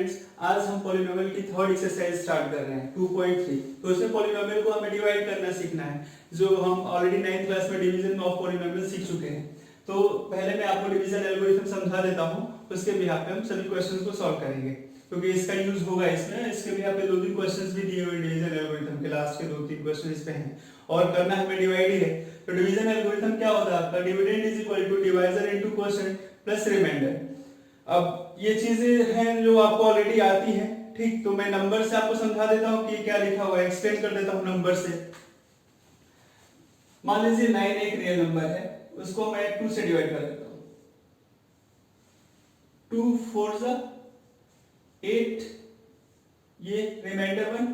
Students, आज हम polynomial की थर्ड एक्सरसाइज स्टार्ट कर रहे हैं 2.3। तो इसमें पॉलिनोमियल को हमें डिवाइड करना सीखना है, जो हम ऑलरेडी 9th क्लास में डिवीजन ऑफ पॉलिनोमियल सीख चुके हैं। तो पहले मैं आपको डिवीजन एल्गोरिथम समझा देता हूं, उसके बिहाफ पे हम सभी क्वेश्चंस को सॉल्व करेंगे, क्योंकि इसका यूज होगा इसमें। इसके बिहाफ पे 2-3 क्वेश्चंस भी दिए हुए डिवीजन एल्गोरिथम के, लास्ट के 2-3 क्वेश्चन इस पे हैं और करना हमें डिवाइड ही है। तो डिवीजन एल्गोरिथम क्या होता है आपका? Dividend is equal to divisor into quotient plus remainder. अब ये चीजें हैं जो आपको ऑलरेडी आती है, ठीक। तो मैं नंबर से आपको समझा देता हूं कि क्या लिखा हुआ है, एक्सप्लेन कर देता हूं नंबर से। मान लीजिए 9 एक रियल नंबर है, उसको मैं 2 से डिवाइड कर देता हूं। 2 4 जा 8, ये रिमाइंडर 1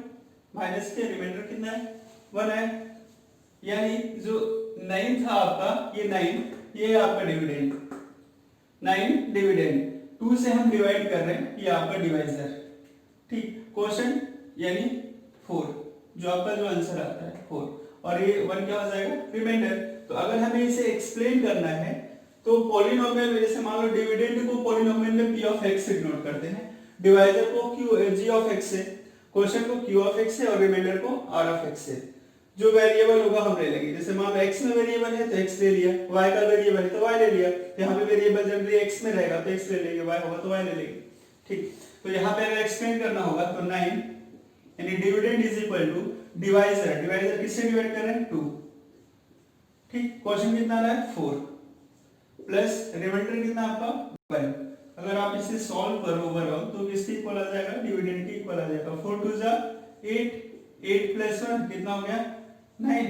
माइनस के रिमाइंडर कितना है? 1 है। यानी जो 9 था आपका, ये 9, ये आपका डिविडेंड 9 डिविडेंड 2 से हम डिवाइड कर रहे हैं, ये आपका डिवाइजर, ठीक। क्वोशिएंट यानी 4, जो आपका जो आंसर आता है 4, और ये 1 क्या हो जाएगा? रिमाइंडर। तो अगर हमें इसे एक्सप्लेन करना है तो पॉलिनोमियल में, जैसे मान लो डिविडेंड को पॉलिनोमियल में p ऑफ x से डिनोट करते हैं, डिवाइजर को g ऑफ x से, क्वोशिएंट को q ऑफ x से और रिमाइंडर को r ऑफ x से। जो वेरिएबल होगा हम ले लेंगे, जैसे मान लो x में वेरिएबल है तो x ले लिया, y का वेरिएबल है तो y ले लिया। यहाँ पे वेरिएबल जनरली x में रहेगा तो x ले लेंगे, y होगा तो y ले लेंगे, ठीक। तो यहाँ पे अगर एक्सप्लेन करना होगा तो 9 यानी dividend is equal to divisor, divisor किससे डिवाइड कर रहे हैं? 2, ठीक। क्वोशिएंट कितना आ रहा है? 4 प्लस रिमाइंडर कितना आपका? 1। अगर आप इसे सॉल्व करो ओवरऑल तो किसके इक्वल आ जाएगा? डिविडेंड के इक्वल आ जाएगा। 4 2 जा 8, 8 प्लस 1 कितना हो गया? 9।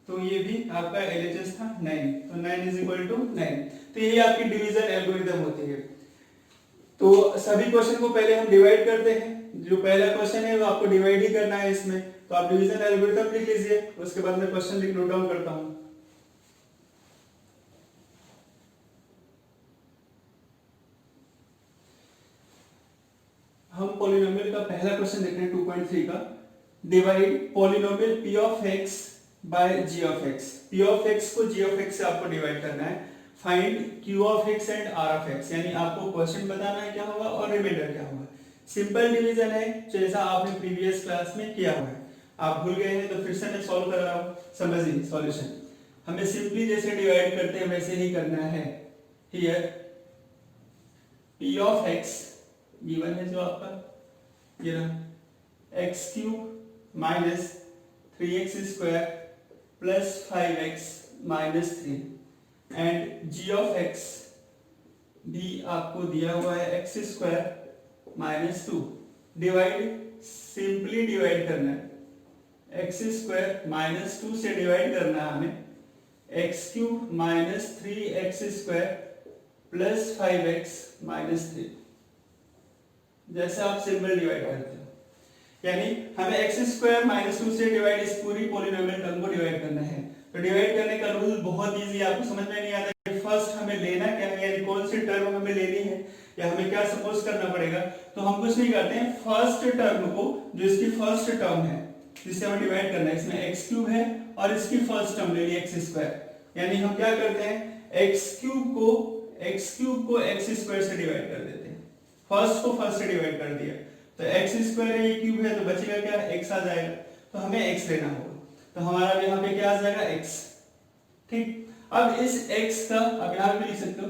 तो ये भी आपका LHS था 9, तो 9 इज इक्वल टू 9। तो ये आपकी डिवीजन एल्गोरिथम होती है। तो सभी क्वेश्चन को पहले हम डिवाइड करते हैं। जो पहला क्वेश्चन है वो आपको डिवाइड ही करना है इसमें, तो आप डिवीजन एल्गोरिथम लिख लीजिए, उसके बाद मैं क्वेश्चन लिख नोट डाउन करता हूं। हम पॉलिनोमियल का पहला क्वेश्चन देख रहे हैं 2.3 का। Divide polynomial p of x by g of x। p of x को g ऑफ x से आपको डिवाइड करना है। Find q of x and r of x, यानी आपको क्वेश्चन बताना है क्या होगा और रिमाइंडर क्या होगा। सिंपल डिवीजन है, जैसा आपने प्रीवियस क्लास में किया हुआ है। आप भूल गए हैं तो फिर से मैं सॉल्व कर रहा हूं, समझिए सॉल्यूशन। हमें सिंपली जैसे डिवाइड करते हैं वैसे ही करना है। Here p of x given है जो आपका, ये रहा x cube minus 3x square plus 5x minus 3 and g of x भी आपको दिया हुआ है x square minus 2। Divide, simply divide करना है। x स्क्वायर माइनस 2 से डिवाइड करना है हमें x cube minus 3x square plus 5x minus 3। जैसे आप सिंपल डिवाइड करते हो, यानी हमें x स्क्वायर माइनस 2 से डिवाइड इस पूरी पॉलिनोमियल टर्म को डिवाइड करना है। तो डिवाइड करने का रूल बहुत इजी है, आपको समझ में नहीं आता कि फर्स्ट हमें लेना क्या है, यानी कौन सी टर्म हमें लेनी है या हमें क्या सपोज करना पड़ेगा। तो हम कुछ नहीं करते हैं, फर्स्ट टर्म को, जो इसकी फर्स्ट टर्म है जिसे हमें डिवाइड करना है, इसमें x क्यूब है और इसकी फर्स्ट टर्म ले ली x स्क्वायर, यानी हम क्या करते हैं x क्यूब को x स्क्वायर से डिवाइड कर देते हैं। फर्स्ट को फर्स्ट से डिवाइड कर दिया तो x स्क्वायर है, ये क्यूब है तो बचेगा क्या? x आ जाएगा। तो हमें x लेना होगा, तो हमारा यहाँ पे क्या आ जाएगा? x, ठीक। अब इस x का आप यहाँ पे लिख सकते हो,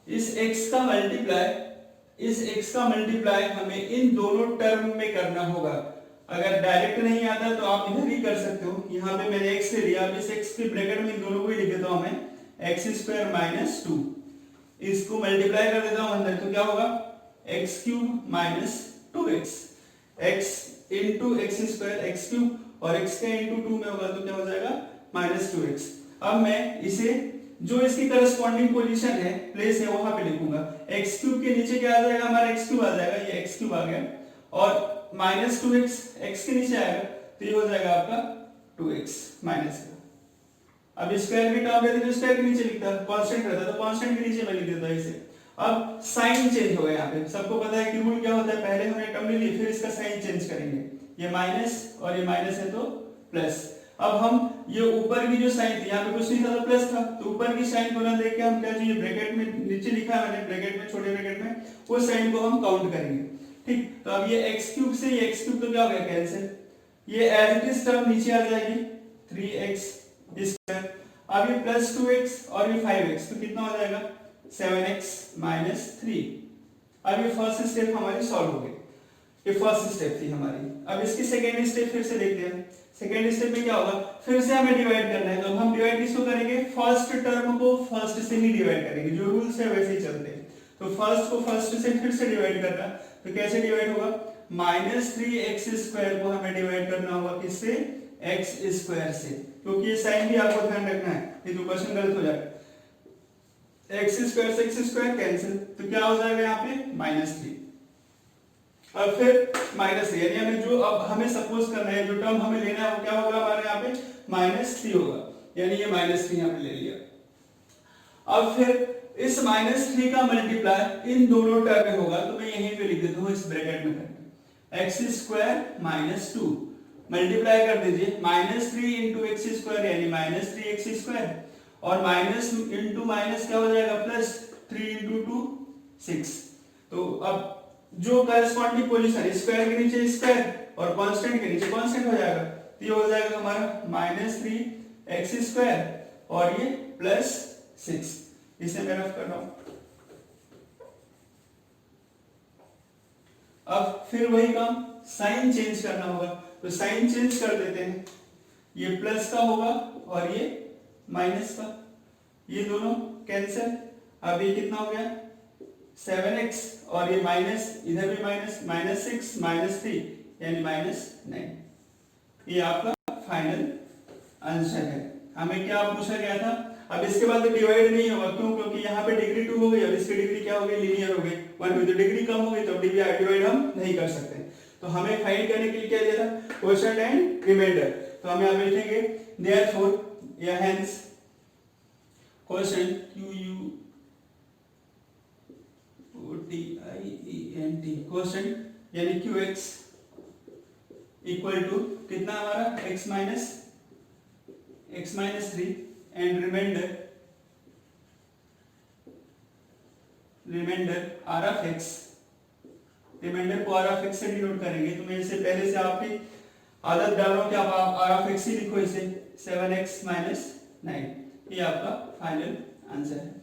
इस x का मल्टीप्लाई हमें इन दोनों टर्म में करना होगा। अगर डायरेक्ट नहीं आता तो आप इधर ही कर सकते हो। यहाँ पे मैंने x ले लिया, अब इस x के ब्रैकेट में इन दोनों को ही लिख देता हूँ मैं, x स्क्वायर माइनस 2, इसको मल्टीप्लाई कर देता हूँ अंदर, तो क्या होगा? x cube minus 2x, x into x square x cube और x का इंटू 2 में होगा तो क्या हो जाएगा? Minus 2x। अब मैं इसे जो इसकी करस्पॉन्डिंग पोजीशन है, प्लेस है, वहां पे लिखूंगा। x क्यूब के नीचे क्या आ जाएगा? हमारा x क्यूब आ जाएगा, ये x क्यूब आ गया, और माइनस 2x x के नीचे आएगा तो ये हो जाएगा आपका 2x माइनस का। अब स्क्वायर भी टर्म रहता है तो स्क्वायर के नीचे लिखता है, कांस्टेंट रहता तो कांस्टेंट के नीचे मैं लिख देता इसे। अब साइन चेंज हो गया, यहाँ पे सबको पता है कि रूल क्या होता है, पहले हमने टर्म ले ली फिर इसका साइन चेंज करेंगे। ये माइनस और ये माइनस है तो प्लस। अब हम ये ऊपर की जो साइन थी, यहाँ पे कुछ नहीं था तो प्लस था, तो ऊपर की साइन को ना देख के हम क्या चाहिए, ब्रैकेट में नीचे लिखा है मैंने, ब्रैकेट में, छोटे ब्रैकेट में, उस साइन को हम काउंट करेंगे, ठीक, तो अब ये x क्यूब से ये x क्यूब तो क्या हो गया कैंसिल, ये एज इट इज टर्म नीचे आ जाएगी 3x स्क्वायर। अब ये प्लस 2x और ये 5x तो कितना हो जाएगा 7x माइनस 3। अब ये फर्स्ट स्टेप हमारी सॉल्व हो गई, ये फर्स्ट स्टेप थी हमारी। अब इसकी सेकेंड स्टेप फिर से देखते हैं। सेकेंड स्टेप में क्या होगा, फिर से हमें डिवाइड करना है। तो हम डिवाइड किसको करेंगे, फर्स्ट टर्म को फर्स्ट से ही डिवाइड करेंगे, जो रूल्स है वैसे ही चलते हैं। तो फर्स्ट को फर्स्ट से फिर से डिवाइड करना, तो कैसे डिवाइड होगा, माइनस 3x स्क्वायर को हमें डिवाइड करना होगा किससे, x स्क्वायर से, क्योंकि ये साइन भी आपको ध्यान रखना है, ये तो क्वेश्चन गलत हो जाएगा। x स्क्वायर से x स्क्वायर कैंसिल, तो क्या हो जाएगा यहाँ पे -3। अब फिर माइनस यानी हमें जो अब हमें सपोज करना है, जो टर्म हमें लेना है वो क्या होगा हमारे यहाँ पे -3 होगा, यानी ये -3 यहाँ पे ले लिया। अब फिर इस -3 का मल्टीप्लाई इन दोनों टर्म में होगा, तो मैं यहीं पे लिख देता हूँ इस ब्रैकेट में करके, x स्क्वायर माइनस 2 मल्टीप्लाई कर दीजिए, -3 इंटू एक्स स्क्वायर यानी -3x स्क्वायर, और माइनस इंटू माइनस क्या हो जाएगा प्लस, 3 इंटू 2 6। तो अब जो करस्पॉन्डिंग पोजीशन स्क्वायर के नीचे स्क्वायर और कांस्टेंट के नीचे कांस्टेंट हो जाएगा, तो ये हो जाएगा हमारा -3x स्क्वायर और ये +6। इसे मैं रफ कर रहा हूं। अब फिर वही काम, साइन चेंज करना होगा, तो साइन चेंज कर देते हैं, ये प्लस का होगा और ये माइनस का, ये दोनों कैंसिल। अब ये कितना हो गया 7x और ये माइनस, इधर भी माइनस, -6 -3 यानी -9। ये आपका फाइनल आंसर है। हमें क्या पूछा गया था, अब इसके बाद डिवाइड नहीं होगा, क्यों, क्योंकि यहाँ पे डिग्री 2 हो गई और इसकी डिग्री क्या हो गई, लीनियर हो गई। 1 में तो डिग्री कम हो गई, तो डिवाइड हम नहीं कर सकते। तो हमें फाइंड करने के लिए क्या दिया था, क्वोशंट एंड रिमाइंडर। तो हम यहाँ पे लिखेंगे देयरफॉर या हेंस क्वोशंट QUOTIENT क्वोशंट यानी QX इक्वल टू कितना हमारा x minus 3 and reminder R of x, reminder को R ऑफ x से डिनोट करेंगे। तो मैं इसे पहले से आपकी आदत डाल रहा हूं कि आप R ऑफ x ही लिखो, इसे 7x माइनस 9। ये आपका फाइनल आंसर है।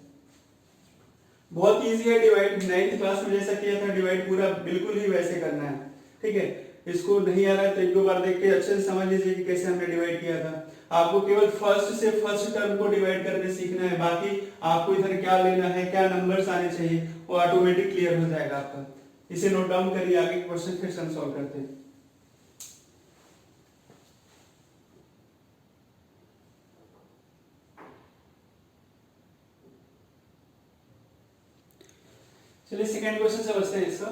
बहुत इजी है डिवाइड, 9th क्लास में जैसा किया था डिवाइड पूरा बिल्कुल ही वैसे करना है, ठीक है। इसको नहीं आ रहा है तो एक दो बार देख के अच्छे से समझ लीजिए कि कैसे हमने डिवाइड किया था। आपको केवल फर्स्ट से फर्स्ट टर्म को डिवाइड करके सीखना है, बाकी आपको इधर क्या लेना है, क्या नंबर्स आने चाहिए, वो ऑटोमेटिक क्लियर हो जाएगा आपका। इसे नोट डाउन करिए, आगे क्वेश्चन फिर हम सॉल्व करते हैं। चलिए सेकंड क्वेश्चन से बचते हैं इसका,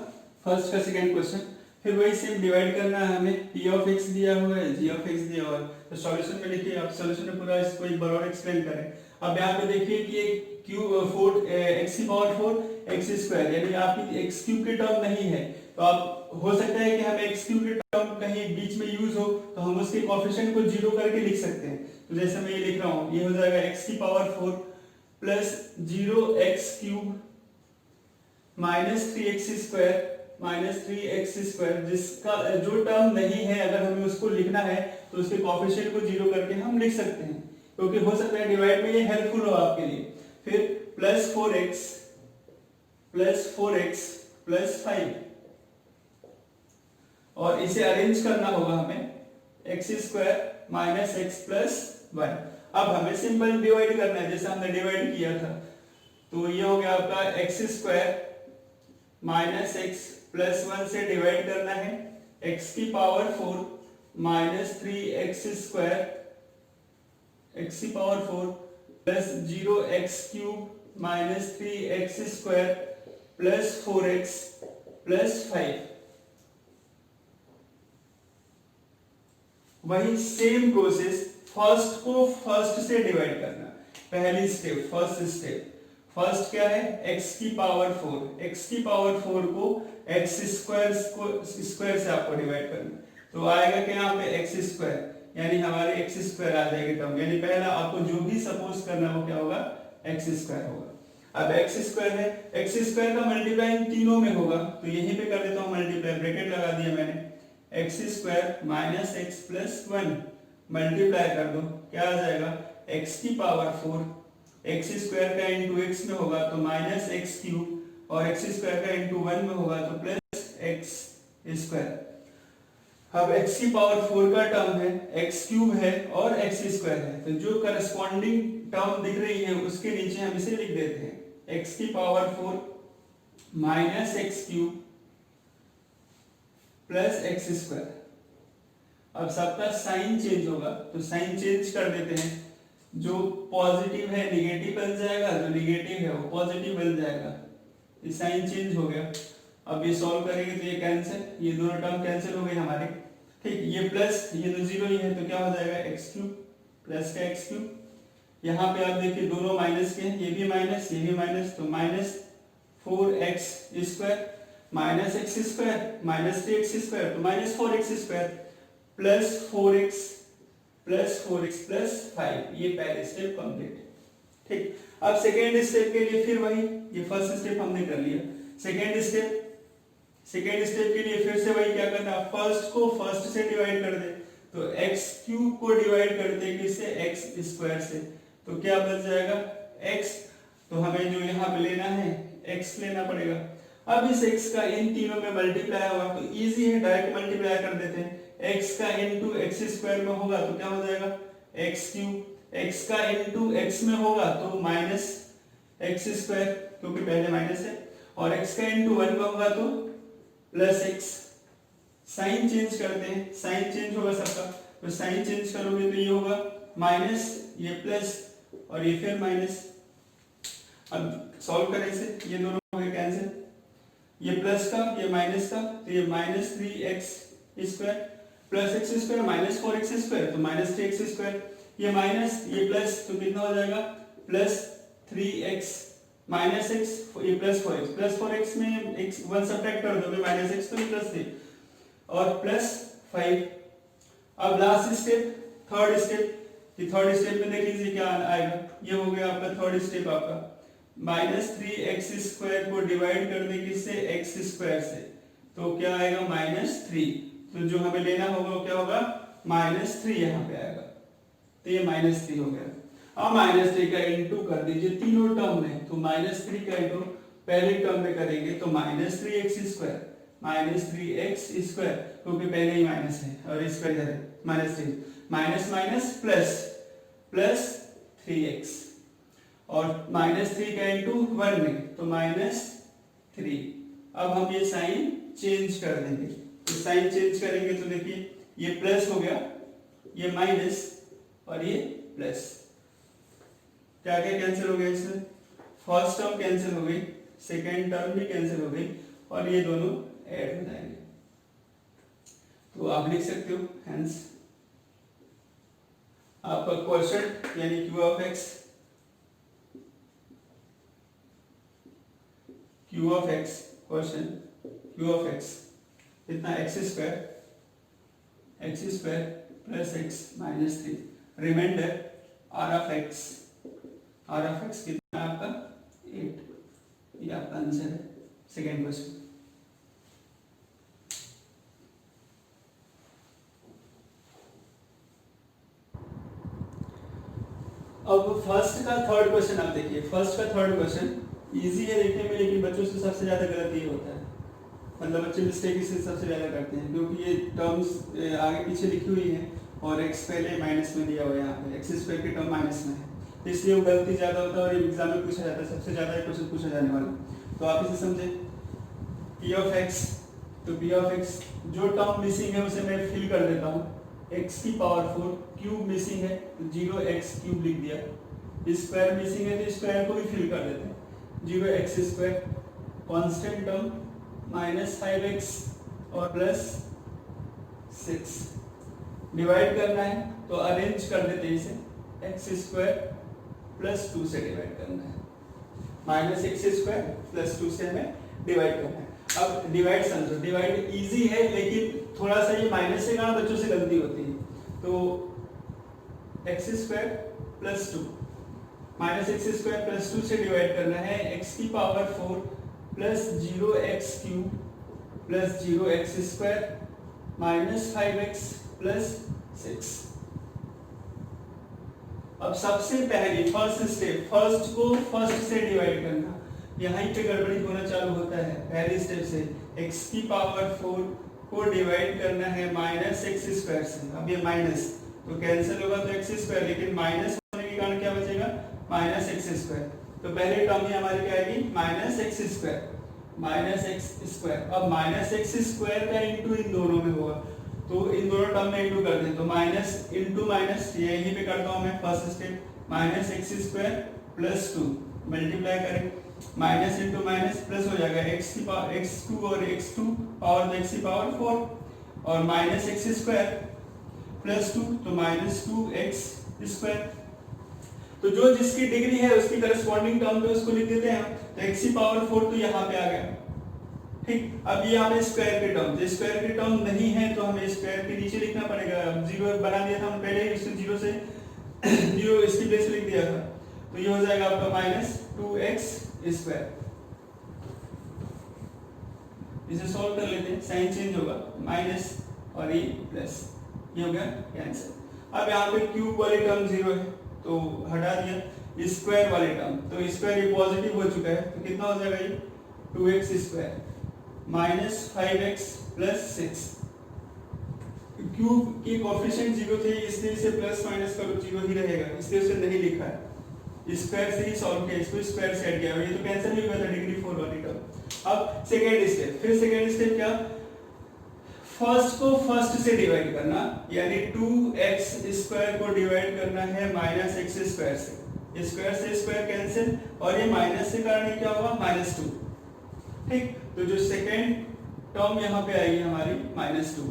फर्स्ट का सेकंड क्वेश्चन। फिर वही सेम डिवाइड करना है हमें, p ऑफ x दिया हुआ है, g ऑफ x दिया हुआ है। तो सॉल्यूशन में लिखिए, आप सॉल्यूशन में पूरा इसको एक बार और एक्सप्लेन करें। अब यहाँ पे देखिए कि एक x की पावर 4 x स्क्वायर यानी आपकी x क्यूब की टर्म नहीं है, तो आप हो सकता है कि हमें x क्यूब की टर्म कहीं बीच में यूज हो, तो हम उसके कोएफिशिएंट को 0 करके लिख सकते हैं। तो जैसे मैं ये लिख रहा हूँ, ये हो जाएगा x की power 4 plus 0x cube -3x square, जिसका जो टर्म नहीं है अगर हमें उसको लिखना है तो उसके कोएफिशिएंट को 0 करके हम लिख सकते हैं, क्योंकि हो सकता है डिवाइड में ये हेल्पफुल हो आपके लिए। फिर +4x प्लस 5, और इसे अरेंज करना होगा हमें, x square minus x plus 1। अब हमें सिंपल डिवाइड करना है जैसे हमने डिवाइड किया था, तो ये हो गया आपका x square minus x plus 1 से डिवाइड करना है, x की power 4 minus 3x square, x की power 4 plus 0x cube minus 3x square plus 4x प्लस 5। वही सेम प्रोसेस, फर्स्ट को फर्स्ट से डिवाइड करना। पहली स्टेप, फर्स्ट क्या है, x की पावर 4, x की पावर 4 को x स्क्वायर से आपको डिवाइड करना, तो आएगा क्या यहाँ पे x स्क्वायर, यानी हमारे x स्क्वायर आ जाएगी टर्म, यानी पहला आपको जो भी सपोज करना हो क्या होगा, x स्क्वायर होगा। अब x स्क्वायर है, x स्क्वायर का मल्टीप्लाई इन तीनों में होगा, तो यहीं पे कर देता हूँ मल्टीप्लाई ब्रैकेट लगा दिया मैंने, x square minus x plus 1 multiply कर दो, क्या आ जाएगा एक्स की पावर 4, एक्स स्क्वायर का इंटू एक्स में होगा तो माइनस एक्स क्यूब, और एक्स स्क्वायर का इंटू 1 में होगा तो प्लस एक्स स्क्वायर। अब x की पावर 4 का टर्म है, x क्यूब है और x स्क्वायर है, तो जो करस्पॉन्डिंग टर्म दिख रही है उसके नीचे हम इसे लिख देते हैं x की power 4 minus x cube plus X square. अब सबका साइन चेंज होगा तो साइन चेंज कर देते हैं, जो पॉजिटिव है निगेटिव बन जाएगा, जो निगेटिव है वो पॉजिटिव बन जाएगा, ये साइन चेंज हो गया। अब ये सॉल्व करेंगे तो ये कैंसिल, ये दोनों टर्म कैंसिल हो गए हमारे, ठीक। ये प्लस ये तो जीरो ही है तो क्या हो जाएगा एक्स क्यूब प्लस का एक्स क्यूब। यहाँ पे आप देखिए दोनों माइनस के हैं, ये भी माइनस ये भी माइनस, तो minus 4x square minus x square minus 3x square, तो minus 4x square plus 4x प्लस 5। ये पहले स्टेप कंप्लीट, ठीक। अब सेकेंड स्टेप के लिए फिर वही, ये फर्स्ट स्टेप हमने कर लिया, सेकेंड स्टेप के लिए फिर से वही क्या करना, फर्स्ट को फर्स्ट से डिवाइड कर दे, तो एक्स क्यूब को डिवाइड करते हैं किससे, एक्स स्क्वायर से, तो क्या बच जाएगा एक्स, तो हमें जो यहाँ पे लेना है एक्स लेना पड़ेगा। अब इस एक्स का इन तीनों में मल्टीप्लाई होगा तो इजी है, डायरेक्ट मल्टीप्लाई कर देते हैं, एक्स का इंटू एक्स स्क्वायर में होगा तो क्या हो जाएगा एक्स क्यूब, एक्स का इंटू एक्स में होगा तो माइनस एक्स स्क्वायर क्योंकि पहले माइनस है, और एक्स का इंटू 1 में होगा तो प्लस एक्स। साइन चेंज करते हैं, साइन चेंज होगा सबका, तो साइन चेंज करोगे तो ये होगा माइनस ये प्लस और ये फिर माइनस। अब सॉल्व करें इसे, ये दोनों हो गए कैंसिल, ये प्लस का ये माइनस का, तो ये minus 3x square plus X square minus 4x square, तो माइनस 3x स्क्वायर, ये माइनस ये प्लस तो कितना हो जाएगा प्लस 3x माइनस एक्स, ये प्लस 4x में x 1 सब्ट्रैक्ट कर दोगे माइनस x तो ये प्लस 3 और प्लस 5। अब लास्ट स्टेप थर्ड स्टेप, कि थर्ड स्टेप में देख लीजिए क्या आएगा, ये हो गया आपका थर्ड स्टेप आपका, माइनस 3x स्क्वायर को डिवाइड कर दे किससे एक्स स्क्वायर से, तो क्या आएगा माइनस 3, तो जो हमें लेना होगा वो क्या होगा माइनस 3 यहाँ पे आएगा, तो ये माइनस 3 हो गया। अब माइनस 3 का इंटू कर दीजिए तीनों टर्म में, तो माइनस 3 का इंटू पहले टर्म में करेंगे तो माइनस 3x स्क्वायर क्योंकि पहले ही माइनस है और स्क्वायर है minus 3 minus minus plus 3x और माइनस 3 का इंटू 1 में तो माइनस 3। अब हम ये साइन चेंज कर देंगे, तो साइन चेंज करेंगे तो देखिए ये प्लस हो गया, ये माइनस और ये प्लस, क्या क्या कैंसिल हो गया इसमें, फर्स्ट टर्म कैंसिल हो गई, सेकेंड टर्म भी कैंसिल हो गई और ये दोनों ऐड हो जाएंगे, तो आप लिख सकते हो हेंस आपका क्वेश्चन यानी q of x question q of x इतना x square plus x minus 3, remainder r of x कितना आपका 8, ये आपका आंसर है सेकेंड क्वेश्चन। अब फर्स्ट का थर्ड क्वेश्चन आप देखिए, फर्स्ट का थर्ड क्वेश्चन इजी है देखने में, लेकिन बच्चों से सबसे ज्यादा गलत ये होता है, मतलब बच्चे मिस्टेक इससे सबसे ज्यादा करते हैं क्योंकि ये टर्म्स आगे पीछे लिखी हुई है और x पहले माइनस में दिया हुआ है, यहाँ पे एक्स स्क्वायर की टर्म माइनस में है, इसलिए वो गलती ज्यादा होता है और एग्जाम में पूछा जाता है, सबसे ज्यादा क्वेश्चन पूछा जाने वाला। तो आप इसे समझे p ऑफ x, तो p ऑफ x जो टर्म मिसिंग है उसे मैं फिल कर देता हूँ, x की पावर 4, क्यूब मिसिंग है तो 0x क्यूब लिख दिया, स्क्वायर मिसिंग है तो स्क्वायर को भी फिल कर देते हैं, 0x square, constant term minus 5x और प्लस 6, डिवाइड करना है तो अरेंज कर देते हैं इसे, x स्क्वायर प्लस 2 से डिवाइड करना है, माइनस x स्क्वायर प्लस 2 से हमें डिवाइड करना है। अब डिवाइड समझो, डिवाइड इजी है लेकिन थोड़ा सा ये माइनस से कारण बच्चों से गलती होती है, तो x square plus 2 minus x square plus 2 से डिवाइड करना है, x की power 4 plus 0x cube plus 0x² minus 5x plus 6। अब सबसे पहले फर्स्ट स्टेप, फर्स्ट को फर्स्ट से डिवाइड करना, यहाँ पे गड़बड़ी होना चालू होता है। पहले स्टेप से x की पावर 4 को डिवाइड करना है माइनस एक्स स्क्वायर से। अब ये माइनस तो कैंसिल होगा तो एक्स स्क्वायर, लेकिन माइनस होने के कारण क्या बचेगा, माइनस एक्स स्क्वायर। तो पहले टर्म में हमारी क्या आएगी, minus x square, minus x square. अब माइनस एक्स स्क्वायर का इंटू इन दोनों में होगा, तो इन दोनों टर्म में इंटू कर दें तो माइनस इंटू माइनस, यहीं पे करता हूँ मैं first step, minus x square plus 2 multiply करें, माइनस इंटू माइनस प्लस हो जाएगा एक्स की पावर x2 और x2 पावर तो x की पावर 4 और माइनस एक्स स्क्वायर प्लस 2 तो माइनस 2x स्क्वायर। तो जो जिसकी डिग्री है उसकी करस्पॉन्डिंग टर्म पे उसको लिख देते हैं। तो x की पावर 4 तो यहाँ पे आ गया, ठीक। अब ये यहाँ पे स्क्वायर की टर्म, तो स्क्वायर की टर्म नहीं है तो हमें स्क्वायर के नीचे लिखना पड़ेगा। अब 0 बना दिया था हम पहले ही, 0 से 0 इसकी प्लेस लिख दिया था, तो ये हो जाएगा आपका माइनस 2x स्क्वायर। इसे सॉल्व कर लेते हैं, साइन चेंज होगा, माइनस और ये प्लस, ये हो गया कैंसिल। अब यहाँ पे क्यूब वाली टर्म 0 है तो हटा दिया, स्क्वायर वाली टर्म, तो स्क्वायर ये पॉजिटिव हो चुका है तो कितना हो जाएगा ये 2x square minus 5x plus 6। Cube की कोएफिशिएंट 0 थे इसलिए इसे प्लस माइनस करो 0 ही रहेगा, इसलिए उसे नहीं लिखा है, स्क्वायर से ही सॉल्व किया, इसको स्क्वायर से ऐड किया, ये तो कैंसिल भी हुआ था डिग्री 4 वाली टर्म। अब सेकेंड स्टेप, फिर सेकेंड स्टेप क्या, फर्स्ट को फर्स्ट से डिवाइड करना, यानी 2x स्क्वायर को डिवाइड करना है माइनस एक्स स्क्वायर से, स्क्वायर से स्क्वायर कैंसिल और ये माइनस से कारण क्या होगा माइनस 2, ठीक। तो जो सेकेंड टर्म यहाँ पे आएगी हमारी माइनस 2।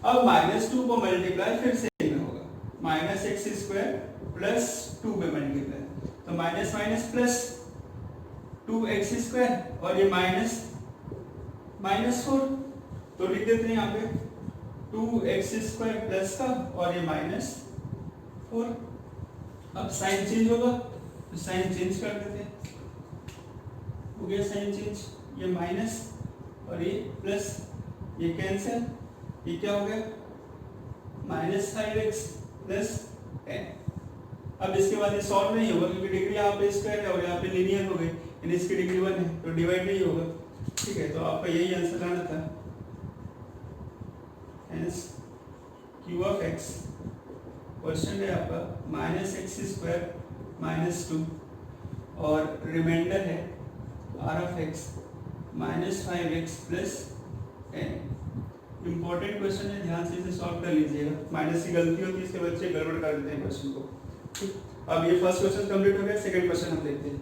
अब माइनस 2 को मल्टीप्लाई फिर से में होगा, माइनस एक्स स्क्वायर प्लस 2 में मल्टीप्लाई, तो minus minus plus 2x square और ये माइनस माइनस 4, तो लिख देते हैं यहाँ पे 2x स्क्वायर प्लस का और ये माइनस 4। अब साइन चेंज होगा तो साइन चेंज कर देते हैं, हो गया साइन चेंज, ये माइनस और ये प्लस, ये कैंसिल, ये क्या हो गया माइनस 5x प्लस 10। अब इसके बाद ये सॉल्व नहीं होगा क्योंकि डिग्री यहाँ पे स्क्वायर है और यहाँ पे लीनियर हो गई, यानी इसकी डिग्री 1 है तो डिवाइड नहीं होगा, ठीक है। तो आपका यही आंसर आना था, hence q of x question है आपका माइनस एक्स स्क्वायर माइनस 2 और रिमाइंडर है r of x minus 5x plus 10। Important question है, ध्यान से इसे सॉल्व कर लीजिएगा, माइनस की गलती होती है इसके बच्चे गड़बड़ कर देते हैं क्वेश्चन को, ठीक। अब ये फर्स्ट क्वेश्चन कंप्लीट हो गया, सेकंड क्वेश्चन हम देखते हैं।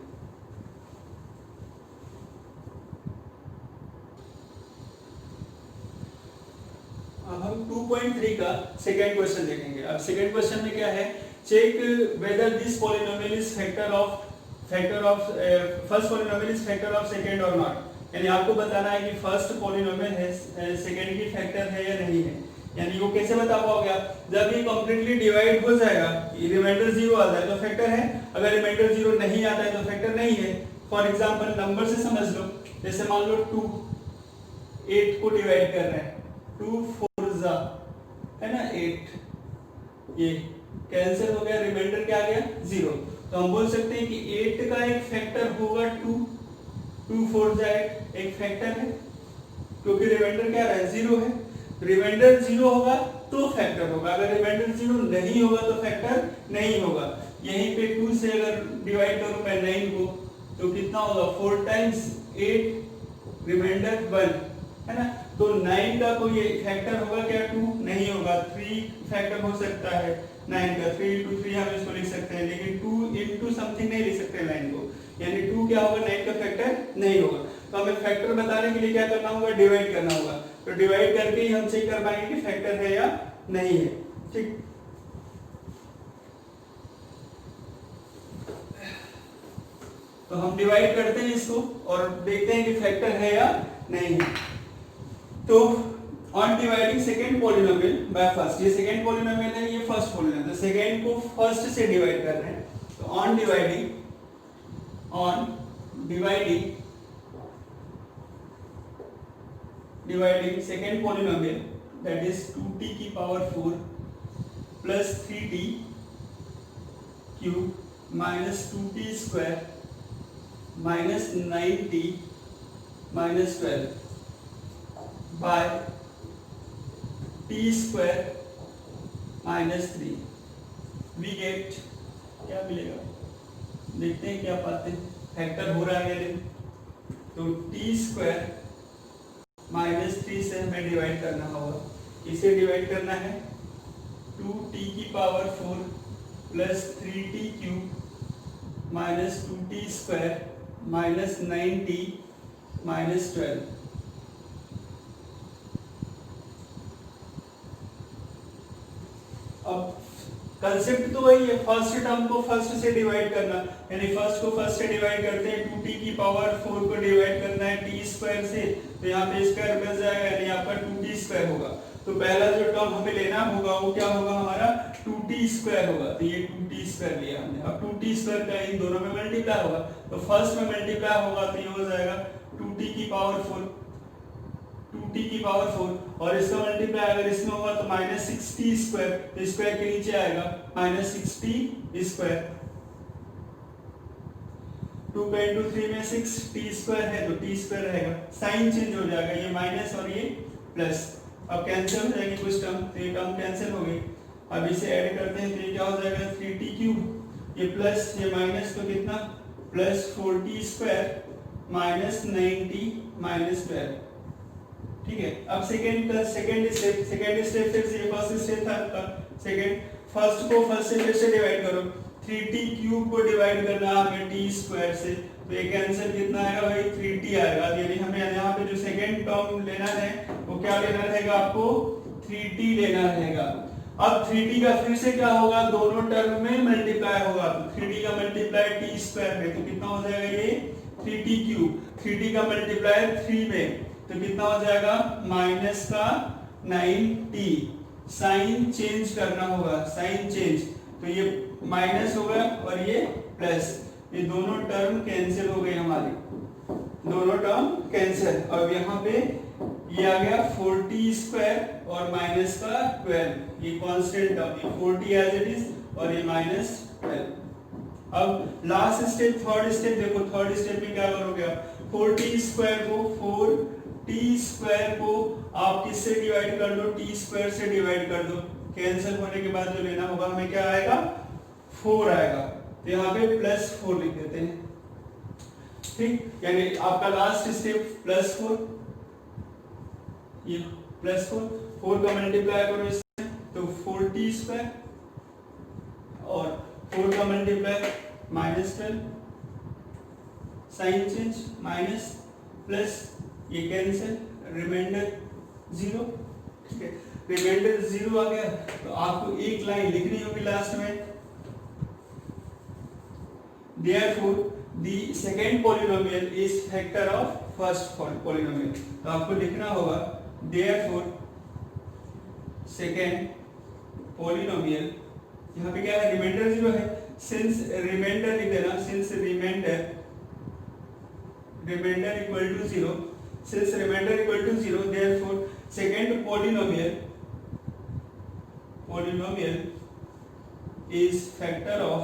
अब हम 2.3 का सेकंड क्वेश्चन देखेंगे। अब सेकंड क्वेश्चन में क्या है, check whether this polynomial is factor of first polynomial is factor of second और नॉट, यानी आपको बताना है कि फर्स्ट पॉलिनोमियल है सेकंड की फैक्टर है या नहीं है। यानी वो कैसे बता पाओगे आप, जब ये कंप्लीटली डिवाइड हो जाएगा, रिमाइंडर 0 आ जाए तो फैक्टर है, अगर रिमाइंडर 0 नहीं आता है तो फैक्टर नहीं है। फॉर एग्जांपल नंबर से समझ लो, जैसे मान लो 2 8 को डिवाइड कर रहे हैं, 2 4 जा है ना 8, ये कैंसिल हो गया, रिमाइंडर क्या आ गया 0। तो हम बोल सकते हैं कि 8 का एक फैक्टर होगा 2, 2 4 जा 8 एक फैक्टर है, क्योंकि रिमाइंडर क्या है 0 है। रिमाइंडर 0 होगा तो फैक्टर होगा, अगर रिमाइंडर 0 नहीं होगा तो फैक्टर नहीं होगा। यहीं पे 2 से अगर डिवाइड करूं मैं 9 को तो कितना होगा 4 टाइम्स 8 रिमाइंडर 1 है ना, तो 9 का कोई फैक्टर होगा क्या 2 नहीं होगा। 3 फैक्टर हो सकता है 9 का, 3 into 3 हम इसको लिख सकते हैं, लेकिन 2 into समथिंग नहीं लिख सकते 9 को, यानी 2 क्या होगा 9 का फैक्टर नहीं होगा। तो हमें फैक्टर बताने के लिए क्या करना होगा, डिवाइड करना होगा। तो डिवाइड करके ही हम चेक कर पाएंगे कि फैक्टर है या नहीं है, ठीक। तो हम डिवाइड करते हैं इसको और देखते हैं कि फैक्टर है या नहीं है। तो on dividing second polynomial by first, ये सेकेंड पॉलिनोमियल है, ये फर्स्ट पॉलिनोमियल, तो सेकेंड को फर्स्ट से डिवाइड कर रहे हैं। तो on dividing dividing second polynomial, that is 2t की power 4 plus 3t cube minus 2t square minus 9t minus 12 by t square minus 3. We get क्या मिलेगा, देखते हैं क्या पाते हैं. फैक्टर हो रहा है तो टी स्क्वायर माइनस 3 से हमें डिवाइड करना होगा. इसे डिवाइड करना है 2t की power 4 plus 3t cube minus 2t square minus 9t minus 12. अब कंसेप्ट तो वही है, फर्स्ट टर्म को फर्स्ट से डिवाइड करना, यानी फर्स्ट को फर्स्ट से डिवाइड करते हैं, 2t की पावर 4 को डिवाइड करना है t स्क्वायर से, तो यहाँ पे स्क्वायर बच जाएगा, यानी आपका 2t स्क्वायर होगा. तो पहला जो टर्म हमें लेना होगा वो क्या होगा, हमारा 2t स्क्वायर होगा. तो ये 2t स्क्वायर लिया हमने. अब 2t स्क्वायर का इन दोनों में मल्टीप्लाई होगा, तो फर्स्ट में मल्टीप्लाई होगा तो ये हो जाएगा 2t की पावर 4 और इसका मल्टीप्लाई अगर इसमें होगा तो माइनस 6t स्क्वायर, तो स्क्वायर के नीचे आएगा माइनस 6t स्क्वायर. 2 का इंटू 3 में 6t स्क्वायर है तो t स्क्वायर रहेगा. साइन चेंज हो जाएगा, ये माइनस और ये प्लस. अब कैंसिल हो जाएंगे कुछ टर्म, तो ये टर्म कैंसिल हो गई. अब इसे ऐड करते हैं तो ये क्या हो जाएगा 3t क्यूब, ये प्लस ये माइनस, तो कितना plus 4t square minus 9t minus 12. ठीक है. अब सेकंड स्टेप से फर्स्ट स्टेप था आपका. सेकंड फर्स्ट को फर्स्ट से फिर से डिवाइड करो. 3t क्यूब को डिवाइड करना हमें t स्क्वायर से, तो ये आंसर कितना आएगा भाई 3t आएगा. यानी हमें यहाँ पे जो सेकंड टर्म लेना है वो क्या लेना रहेगा, आपको 3t लेना रहेगा. अब 3t का फिर से क्या होगा, दोनों टर्म में मल्टीप्लाई होगा, तो 3t का मल्टीप्लाई t स्क्वायर में, तो कितना हो जाएगा ये 3t क्यूब. 3t का मल्टीप्लाई 3 में, तो कितना हो जाएगा माइनस का 9t. साइन चेंज करना होगा, साइन चेंज, तो ये माइनस होगा और ये प्लस. ये दोनों टर्म कैंसिल हो गए हमारे, दोनों टर्म कैंसिल. अब यहाँ पे ये आ गया 4t स्क्वायर और माइनस का 12, ये कांस्टेंट टर्म, ये 4t एज इट इज और ये माइनस 12. अब लास्ट स्टेप, थर्ड स्टेप देखो. थर्ड स्टेप में क्या करोगे आप, 4t स्क्वायर को आप किससे डिवाइड कर दो, t स्क्वायर से डिवाइड कर दो. कैंसिल होने के बाद जो लेना होगा हमें क्या आएगा 4 आएगा, तो यहाँ पे प्लस 4 लिख देते हैं. ठीक, यानी आपका लास्ट स्टेप प्लस 4, ये प्लस 4 का मल्टीप्लाई करो इसमें तो 4t स्क्वायर और 4 का multiply minus 12, sign change minus plus, ये कैंसिल, रिमाइंडर 0. ठीक है, रिमाइंडर 0 आ गया तो आपको एक लाइन लिखनी होगी लास्ट में. Therefore, the second polynomial is factor of first polynomial. तो आपको लिखना होगा therefore second polynomial, यहाँ पे क्या है रिमाइंडर 0 है, since रिमाइंडर लिख देना, since remainder equal to 0, since remainder equal to 0, therefore second polynomial is factor of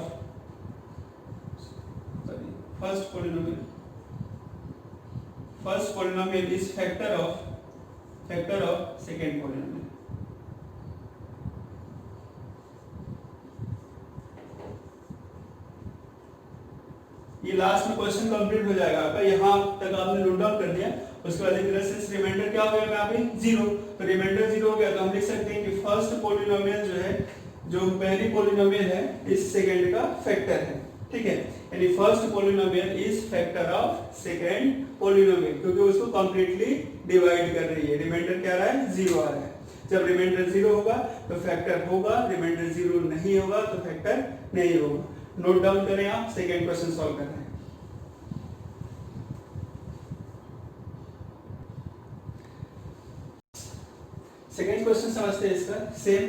first polynomial is factor of second polynomial. ये लास्ट में क्वेश्चन कंप्लीट हो जाएगा आपका. यहाँ तक आपने नोट डाउन कर दिया. उसके बाद एक तरह से रिमाइंडर क्या हो गया यहाँ पे 0, तो रिमाइंडर 0 हो गया तो हम लिख सकते हैं कि फर्स्ट पोलिनोमियल जो है, जो पहली पोलिनोमियल है, इस सेकंड का फैक्टर है. ठीक है, यानी first polynomial is factor of second polynomial, क्योंकि उसको कंप्लीटली डिवाइड कर रही है. रिमाइंडर क्या रहा है 0 आ रहा है. जब रिमाइंडर 0 होगा तो फैक्टर होगा, रिमाइंडर 0 नहीं होगा तो फैक्टर नहीं होगा. नोट डाउन करें आप, सेकंड क्वेश्चन सॉल्व कर रहे हैं. सेकंड क्वेश्चन समझते हैं इसका. Same,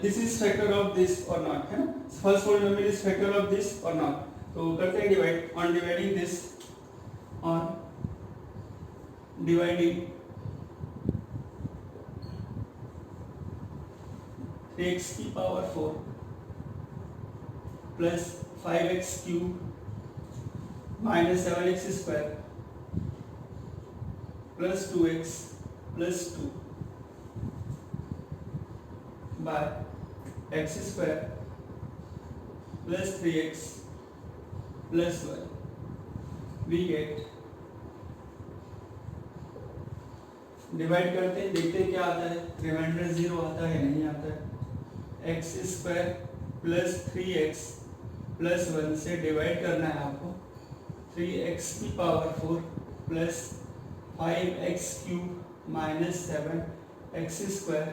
this is factor of this और नॉट, है ना. First polynomial is factor of this और नॉट. तो करते हैं डिवाइड. ऑन डिवाइडिंग 3x की power 4 plus 5x cube minus 7x square plus 2x plus 2 by x square plus 3x plus 1 we get. Divide करते हैं, देखते हैं क्या आता है। रिमाइंडर 0 आता है नहीं आता है। X square plus 3x plus 1 से डिवाइड करना है आपको। 3x की power 4 plus 5x cube minus 7x square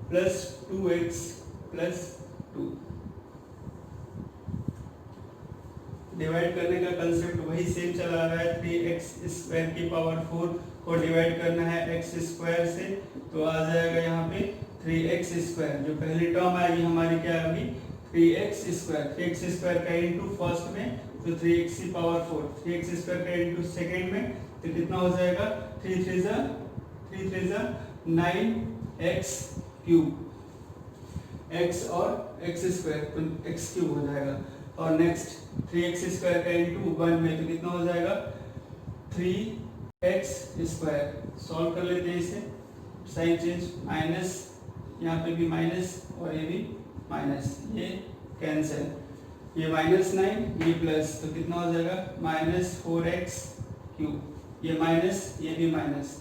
plus 2x plus 2। Divide करने का कंसेप्ट वही सेम चला रहा है। 3x स्क्वायर की पावर 4 को डिवाइड करना है x स्क्वायर से, तो आ जाएगा यहाँ पे 3x स्क्वायर। जो पहली टर्म आएगी हमारी क्या होगी, 3x स्क्वायर। 3x स्क्वायर का इंटू फर्स्ट में तो 3x की पावर 4, 3x स्क्वायर का इंटू सेकेंड में तो कितना हो जाएगा 3 3 जा 9x क्यूब। x और x स्क्वायर तो x क्यूब हो जाएगा। और नेक्स्ट 3x स्क्वायर का इंटू 1 में तो कितना हो जाएगा 3x स्क्वायर। सॉल्व कर लेते हैं इसे, साइन चेंज, माइनस यहाँ पे भी माइनस और ये भी माइनस, ये कैंसिल, ये -9 ये प्लस, तो कितना हो जाएगा -4x क्यूब। ये माइनस ये भी माइनस,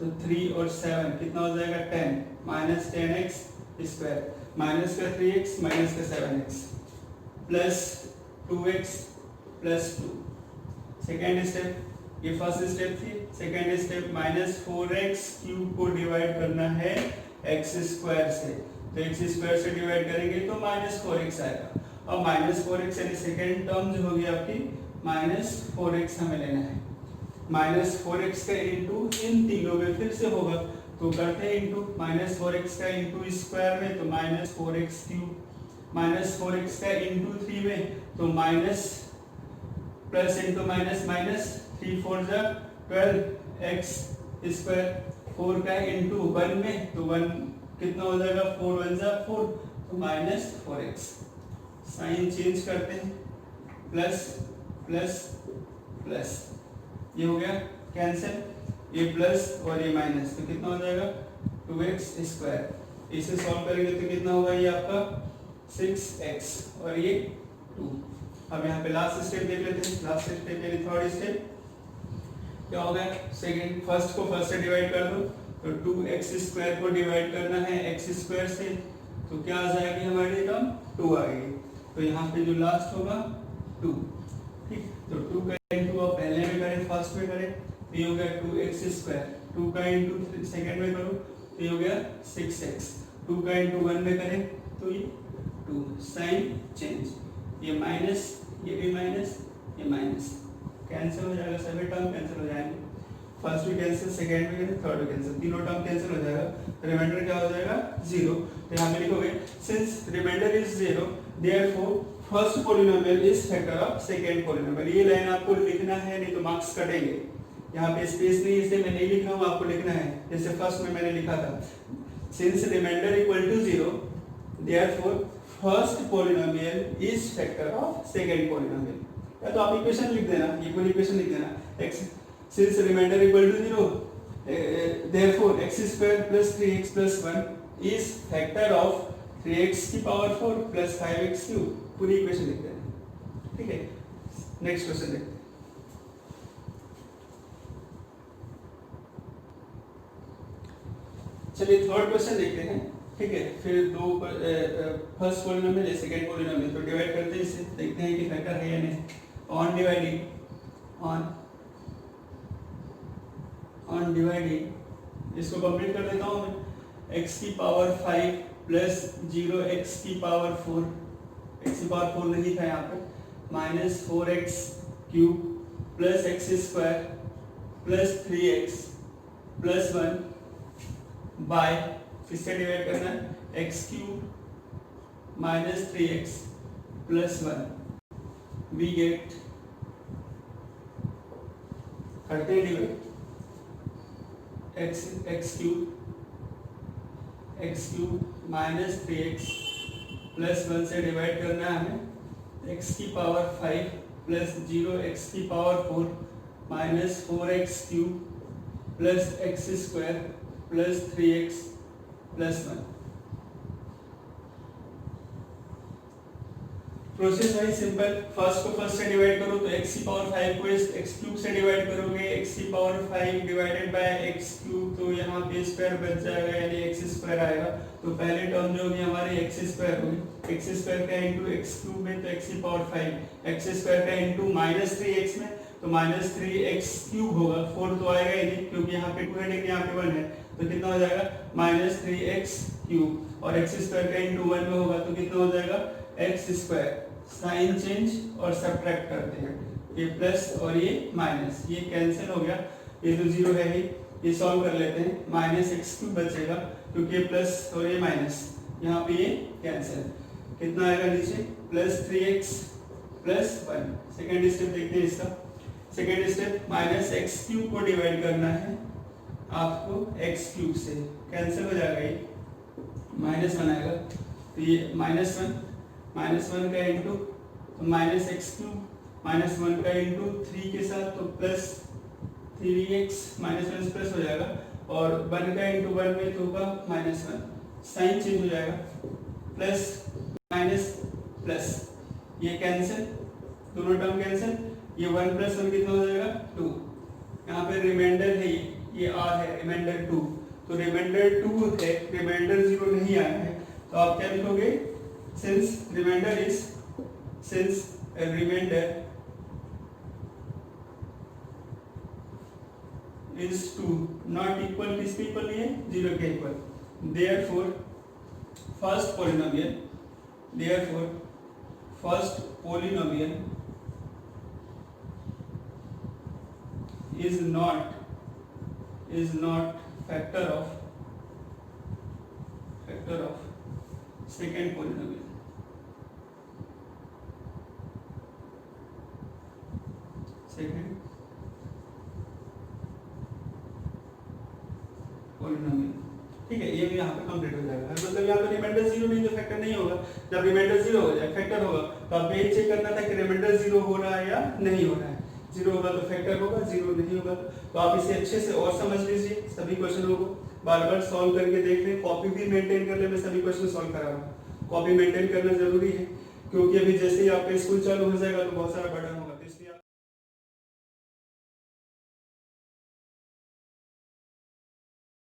तो 3 और 7 कितना हो जाएगा 10, -10x स्क्वायर, माइनस का 3x माइनस का 7x plus 2x plus 2। Second step, ये फर्स्ट स्टेप थी। सेकेंड स्टेप -4x क्यूब को डिवाइड करना है x स्क्वायर से, तो x स्क्वायर से डिवाइड करेंगे तो -4x आएगा। और -4x यानी सेकेंड टर्म जो होगी आपकी -4x हमें लेना है। -4x का इंटू इन तीनों में फिर से होगा, तो करते हैं इंटू। -4x का इंटू स्क्वायर में तो -4x क्यूब, -4x का इंटू 3 में तो minus plus into minus minus, 3 4 जा 12x स्क्वायर। 4 का इंटू 1 में तो 1 कितना हो जाएगा 4 1 जा 4 तो -4x। साइन चेंज करते हैं, प्लस प्लस प्लस, ये हो गया कैंसिल, ये प्लस और ये माइनस, तो कितना हो जाएगा 2x स्क्वायर। इसे सॉल्व करेंगे तो कितना होगा ये आपका 6x और ये 2। अब यहाँ पे लास्ट स्टेप देख लेते हैं। लास्ट स्टेप यानी थर्ड स्टेप क्या होगा, सेकंड फर्स्ट को फर्स्ट से डिवाइड कर दो, तो 2x स्क्वायर को डिवाइड करना है x स्क्वायर से, तो क्या आ जाएगी हमारी टर्म 2 आएगी। तो यहाँ पे जो लास्ट होगा 2, ठीक। तो 2 का इंटू आप पहले में करें, फर्स्ट में करें, तो ये हो गया 2x स्क्वायर। 2 का इंटू सेकंड में करो तो ये हो गया 6x। 2 का इंटू 1 में करें तो ये 2। साइन चेंज, ये माइनस ये भी माइनस ये माइनस, कैंसिल हो जाएगा, सभी टर्म कैंसिल हो जाएंगे। फर्स्ट भी कैंसिल, सेकंड भी कैंसिल, थर्ड भी कैंसिल, तीनों टर्म कैंसिल हो जाएगा। रिमाइंडर क्या हो जाएगा 0। तो यहाँ पे लिखोगे since reminder is 0 therefore first polynomial is factor of second polynomial. ये लाइन आपको लिखना है, नहीं तो मार्क्स कटेंगे। यहाँ पे स्पेस नहीं इसलिए मैं नहीं लिख रहा हूँ, आपको लिखना है जैसे फर्स्ट में मैंने लिखा था। Since remainder equal to 0 therefore first polynomial is factor of second polynomial. या तो आप इक्वेशन लिख देना, ये पूरी इक्वेशन लिख देना, x since remainder equal to 0 therefore x square plus 3x plus 1 is factor of 3x की पावर 4 प्लस 5x क्यूब। पूरी इक्वेशन लिख देना, ठीक है। नेक्स्ट क्वेश्चन देखते हैं। चलिए थर्ड क्वेश्चन देखते हैं, ठीक है। फिर दो फर्स्ट पॉलिनोमियल सेकंड पॉलिनोमियल तो डिवाइड करते हैं, इसे देखते हैं कि फैक्टर है या नहीं। ऑन डिवाइडिंग इसको कंप्लीट कर देता हूँ मैं। x की पावर 5 प्लस 0x की पावर 4, x की पावर 4 नहीं था यहाँ पे, -4x cube plus x square plus 3x plus 1 by, किससे डिवाइड करना है x cube minus 3x plus 1 we get, करते हैं divide, x cube X cube minus 3x plus 1 से डिवाइड करना है हमें x की पावर 5 प्लस 0 x की power 4 minus 4x cube plus X square plus 3x plus 1। Process wise simple, first को first से डिवाइड करो तो x की पावर 5 को x क्यूब से डिवाइड करोगे, x की power 5 divided by x cube, तो यहाँ पे स्क्वायर बच जाएगा यानी x स्क्वायर आएगा। तो पहले टर्म जो होगी हमारी x स्क्वायर होगी, x स्क्वायर का इनटू x क्यूब में तो x की पावर 5, x स्क्वायर का इनटू माइनस 3x में तो माइनस 3x क्यूब होगा, 4 तो आएगा ही नहीं क्योंकि यहाँ पे 2 है लेकिन यहाँ पे 1 है, तो कितना हो जाएगा माइनस 3x क्यूब, और x स्क्वायर का इनटू 1 में होगा तो कितना हो जाएगा x स्क्वायर। साइन चेंज और सब्ट्रैक्ट करते हैं, ये प्लस और ये माइनस, ये कैंसिल हो गया, ये तो जीरो है ही, ये सॉल्व कर लेते हैं, माइनस एक्स क्यूब बचेगा क्योंकि ये प्लस और ये माइनस, यहाँ पे ये कैंसिल, कितना आएगा नीचे plus 3x plus 1। Second step देखते हैं इसका। Second step minus x cube को डिवाइड करना है आपको एक्स क्यूब से, कैंसिल हो जाएगा, ये माइनस 1 आएगा, तो ये माइनस वन का into minus x cube minus 1 का इंटू 3 के साथ तो प्लस 3x माइनस 1 प्लस हो जाएगा, और 1 का इंटू 1 में तो होगा माइनस 1, साइन चेंज हो जाएगा, प्लस माइनस प्लस, ये कैंसिल, दोनों टर्म कैंसिल, ये 1 प्लस 1 कितना हो जाएगा 2, यहाँ पे रिमाइंडर है ये r है, रिमाइंडर 2, तो रिमाइंडर 2 है, रिमाइंडर 0 नहीं आया है, तो आप क्या लिखोगे, since remainder is 2 not equal, किसके इक्वल नहीं है, 0 के equal, therefore first polynomial is not factor of second polynomial। Second polynomial, ठीक है, ये भी यहाँ पे कंप्लीट हो जाएगा, मतलब यहाँ पे रिमाइंडर 0 नहीं तो फैक्टर नहीं होगा, जब रिमाइंडर 0 हो जाए फैक्टर होगा, तो आप ये चेक करना था कि रिमाइंडर 0 हो रहा है या नहीं हो रहा है, 0 होगा तो फैक्टर होगा, 0 नहीं होगा तो आप इसे अच्छे से और समझ लीजिए, सभी क्वेश्चनों को बार बार सॉल्व करके देख लें, कॉपी भी मेंटेन कर ले, मैं सभी क्वेश्चन सॉल्व करा रहा हूँ, कॉपी मेंटेन करना जरूरी है क्योंकि अभी जैसे ही आपका स्कूल चालू हो जाएगा तो बहुत सारा बर्डन होगा।